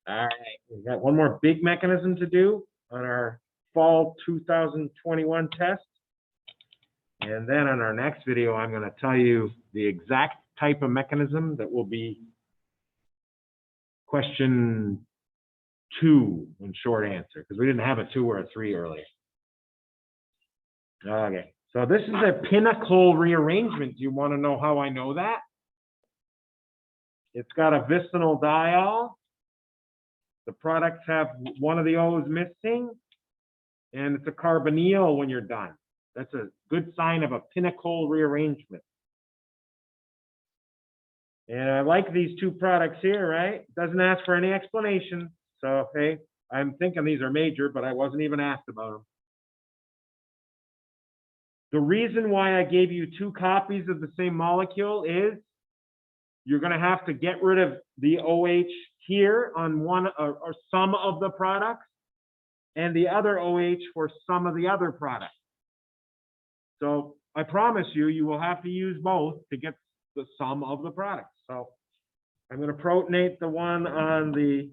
All right, we've got one more big mechanism to do on our fall 2021 test. And then on our next video, I'm going to tell you the exact type of mechanism that will be question 2 in short answer, because we didn't have a 2 or a 3 earlier. Okay, so this is a Pinacol rearrangement. Do you want to know how I know that? It's got a vicinal diol. The products have one of the O's missing, and it's a carbonyl when you're done. That's a good sign of a Pinacol rearrangement. And I like these two products here, right? Doesn't ask for any explanation. So, hey, I'm thinking these are major, but I wasn't even asked about them. The reason why I gave you 2 copies of the same molecule is you're going to have to get rid of the OH here on one or some of the products and the other OH for some of the other products. So I promise you, you will have to use both to get the sum of the products. So I'm going to protonate the one on the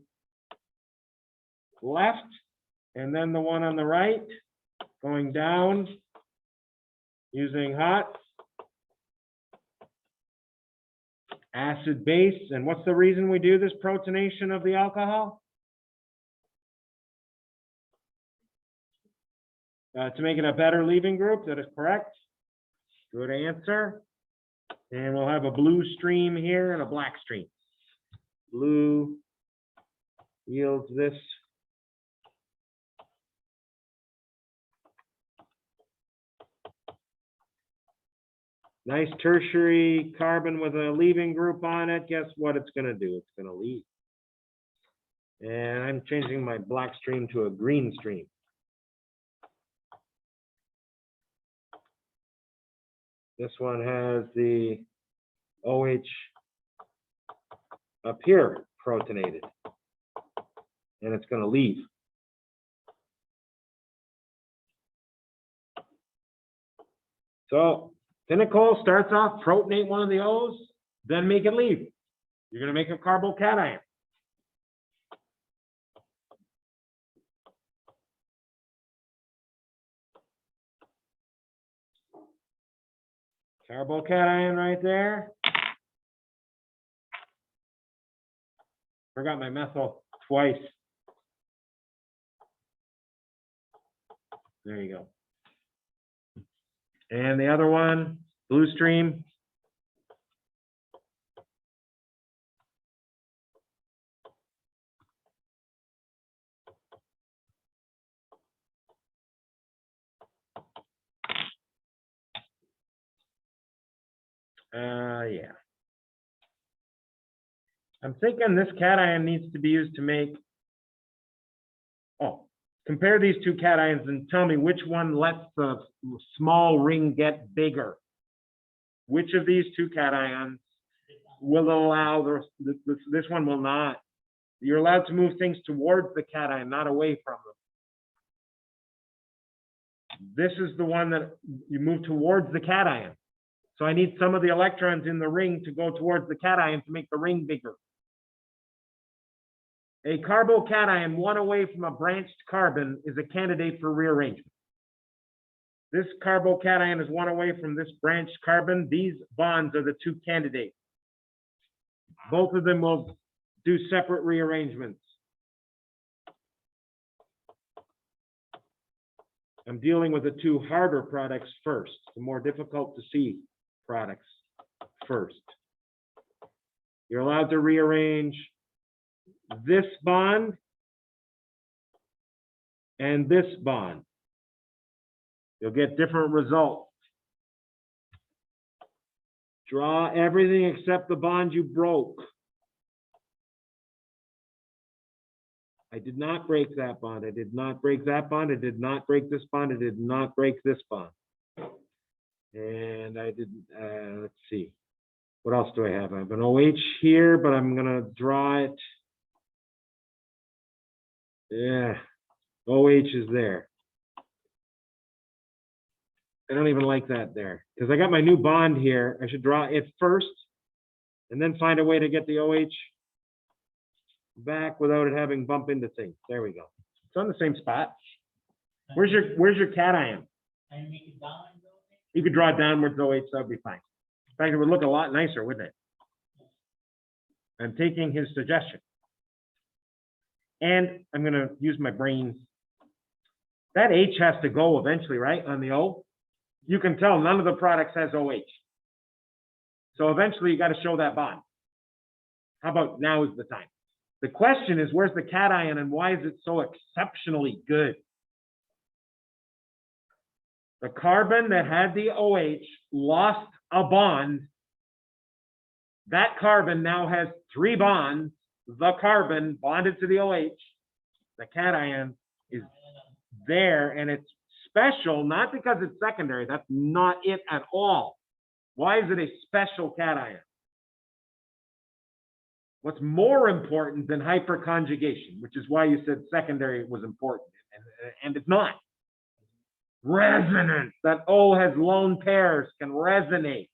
left and then the one on the right, going down using hot acid base. And what's the reason we do this protonation of the alcohol? To make it a better leaving group. That is correct. Good answer. And we'll have a blue stream here and a black stream. Blue yields this. Nice tertiary carbon with a leaving group on it. Guess what it's going to do? It's going to leave. And I'm changing my black stream to a green stream. This one has the OH up here protonated, and it's going to leave. So Pinacol starts off, protonate one of the O's, then make it leave. You're going to make a carbocation. Carbocation right there. Forgot my methyl twice. There you go. And the other one, blue stream. Yeah. I'm thinking this cation needs to be used to make, compare these 2 cations and tell me which one lets the small ring get bigger. Which of these 2 cations will allow, this one will not. You're allowed to move things towards the cation, not away from them. This is the one that you move towards the cation. So I need some of the electrons in the ring to go towards the cation to make the ring bigger. A carbocation, one away from a branched carbon, is a candidate for rearrangement. This carbocation is one away from this branched carbon. These bonds are the 2 candidates. Both of them will do separate rearrangements. I'm dealing with the 2 harder products first, the more difficult to see products first. You're allowed to rearrange this bond and this bond. You'll get different results. Draw everything except the bond you broke. I did not break that bond. I did not break that bond. I did not break this bond. I did not break this bond. And I didn't, let's see. What else do I have? I have an OH here, but I'm going to draw it. Yeah, OH is there. I don't even like that there because I got my new bond here. I should draw it first and then find a way to get the OH back without it having bump into things. There we go. It's on the same spot. Where's your cation? And make it down. You could draw it downwards OH, that would be fine. In fact, it would look a lot nicer, wouldn't it? I'm taking his suggestion. And I'm gonna use my brains. That H has to go eventually, right, on the O? You can tell none of the products has OH. So eventually you got to show that bond. How about now is the time? The question is, where's the cation and why is it so exceptionally good? The carbon that had the OH lost a bond. That carbon now has 3 bonds. The carbon bonded to the OH. The cation is there, and it's special, not because it's secondary. That's not it at all. Why is it a special cation? What's more important than hyperconjugation, which is why you said secondary was important, and it's not. Resonance. That O has lone pairs, can resonate.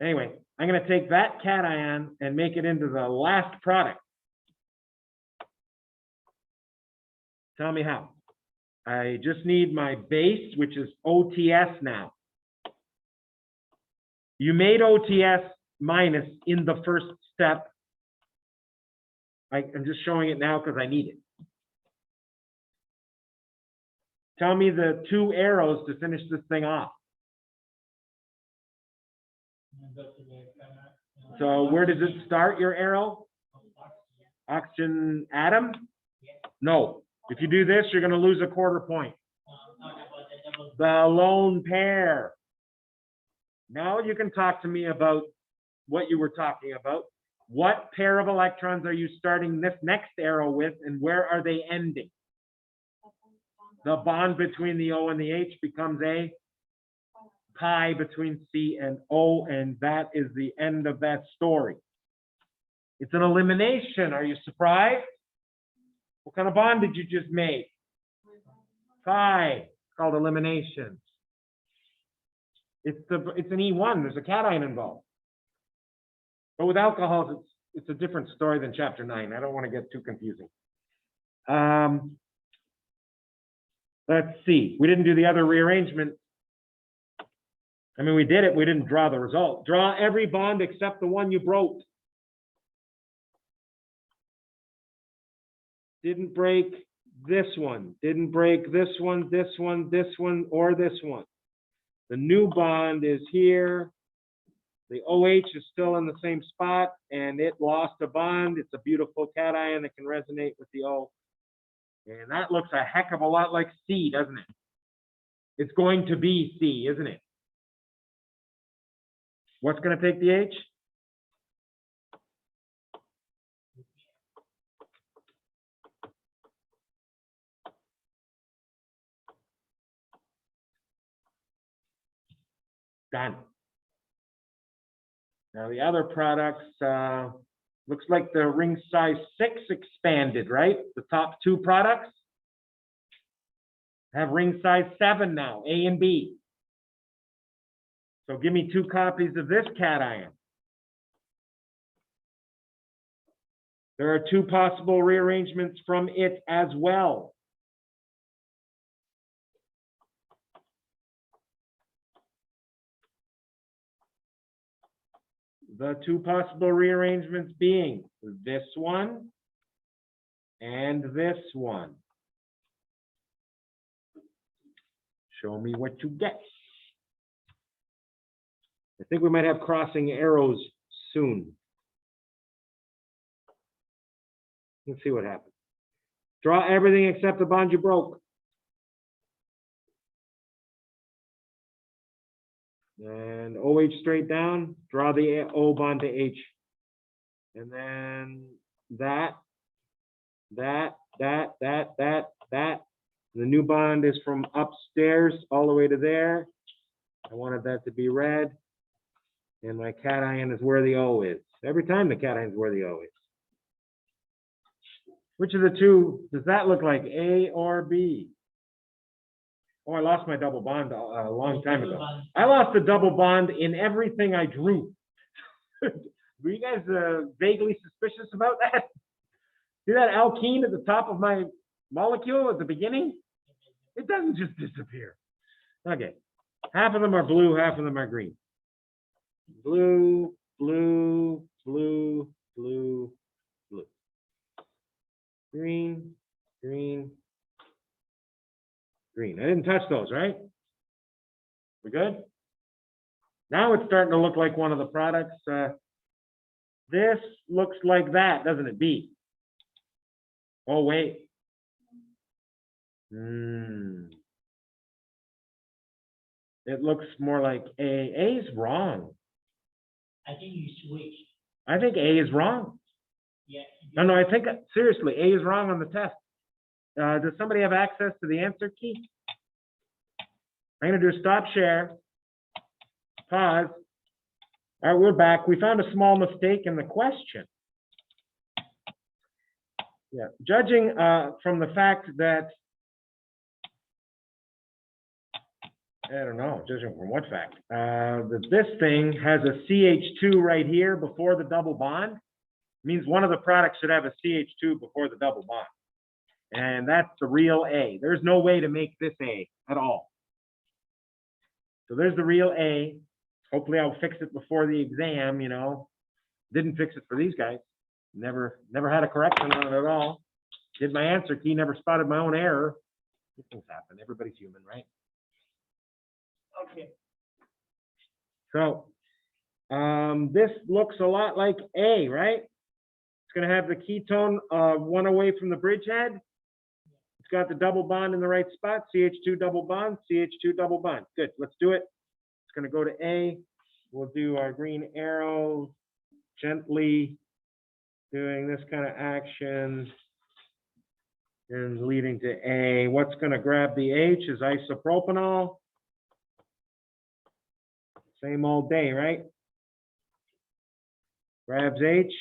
Anyway, I'm going to take that cation and make it into the last product. Tell me how. I just need my base, which is OTS now. You made OTS minus in the first step. I'm just showing it now because I need it. Tell me the 2 arrows to finish this thing off. So where does it start, your arrow? Oxygen atom? No. If you do this, you're going to lose a quarter point. The lone pair. Now you can talk to me about what you were talking about. What pair of electrons are you starting this next arrow with, and where are they ending? The bond between the O and the H becomes a pi between C and O, and that is the end of that story. It's an elimination. Are you surprised? What kind of bond did you just make? Pi. It's called elimination. It's an E1. There's a cation involved. But with alcohols, it's a different story than chapter 9. I don't want to get too confusing. Let's see. We didn't do the other rearrangement. I mean, we did it. We didn't draw the result. Draw every bond except the one you broke. Didn't break this one. Didn't break this one, this one, this one, or this one. The new bond is here. The OH is still in the same spot, and it lost a bond. It's a beautiful cation that can resonate with the O. And that looks a heck of a lot like C, doesn't it? It's going to be C, isn't it? What's going to take the H? Done. Now the other products, looks like the ring size 6 expanded, right? The top 2 products have ring size 7 now, A and B. So give me 2 copies of this cation. There are 2 possible rearrangements from it as well. The 2 possible rearrangements being this one and this one. Show me what you get. I think we might have crossing arrows soon. Let's see what happens. Draw everything except the bond you broke. And OH straight down, draw the O bond to H. And then that. The new bond is from upstairs all the way to there. I wanted that to be red. And my cation is where the O is. Every time the cation is where the O is. Which of the 2 does that look like, A or B? Oh, I lost my double bond a long time ago. I lost the double bond in everything I drew. Were you guys vaguely suspicious about that? See that alkene at the top of my molecule at the beginning? It doesn't just disappear. Okay, half of them are blue, half of them are green. Blue, blue, blue, blue, blue. Green, green, green. I didn't touch those, right? We good? Now it's starting to look like one of the products. This looks like that, doesn't it? B. Oh, wait. It looks more like A. A is wrong. I think you switch. I think A is wrong. Yeah. No, I think, seriously, A is wrong on the test. Does somebody have access to the answer key? I'm going to do stop share, pause. All right, we're back. We found a small mistake in the question. Yeah, judging from the fact that, I don't know, judging from what fact? That this thing has a CH2 right here before the double bond, means one of the products should have a CH2 before the double bond. And that's the real A. There's no way to make this A at all. So there's the real A. Hopefully I'll fix it before the exam, you know. Didn't fix it for these guys. Never had a correction on it at all. Did my answer key, never spotted my own error. These things happen. Everybody's human, right? Okay. So this looks a lot like A, right? It's going to have the ketone one away from the bridgehead. It's got the double bond in the right spot. CH2 double bond, CH2 double bond. Good. Let's do it. It's going to go to A. We'll do our green arrow, gently doing this kind of action and leading to A. What's going to grab the H is isopropanol. Same old day, right? Grabs H.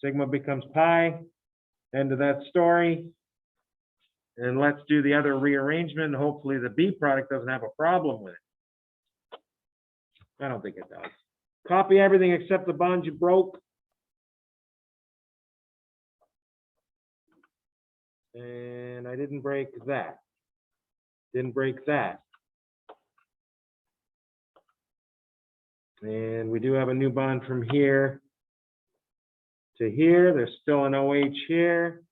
Sigma becomes pi. End of that story. And let's do the other rearrangement. Hopefully the B product doesn't have a problem with it. I don't think it does. Copy everything except the bond you broke. And I didn't break that. Didn't break that. And we do have a new bond from here to here. There's still an OH here.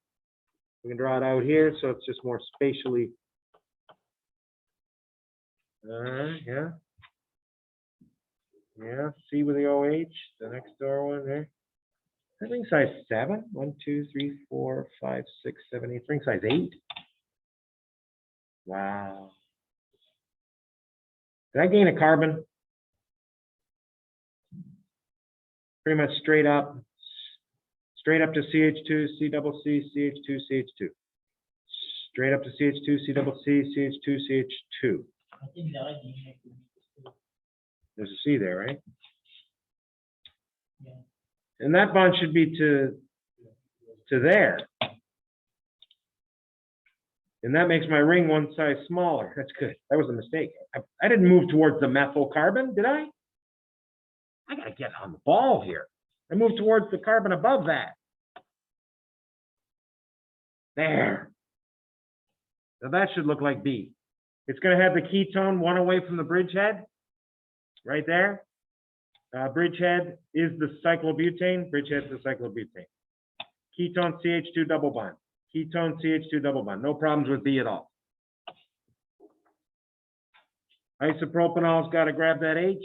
We can draw it out here, so it's just more spatially. Yeah. Yeah, C with the OH, the next door one there. I think size 7. 1, 2, 3, 4, 5, 6, 7, 8. Ring size 8. Wow. Did I gain a carbon? Pretty much straight up to CH2, C double C, CH2, CH2. Straight up to CH2, C double C, CH2, CH2. I think that is. There's a C there, right? Yeah. And that bond should be to there. And that makes my ring one size smaller. That's good. That was a mistake. I didn't move towards the methyl carbon, did I? I gotta get on the ball here. I moved towards the carbon above that. There. So that should look like B. It's gonna have the ketone one away from the bridgehead, right there. Bridgehead is the cyclobutane. Bridgehead is the cyclobutane. Ketone CH2 double bond. Ketone CH2 double bond. No problems with B at all. Isopropanol's got to grab that H.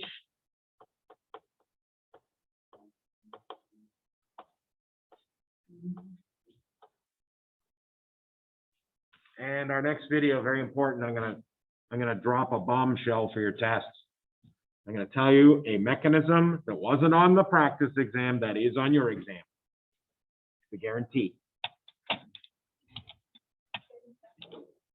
And our next video, very important. I'm gonna drop a bombshell for your tests. I'm gonna tell you a mechanism that wasn't on the practice exam that is on your exam. It's a guarantee.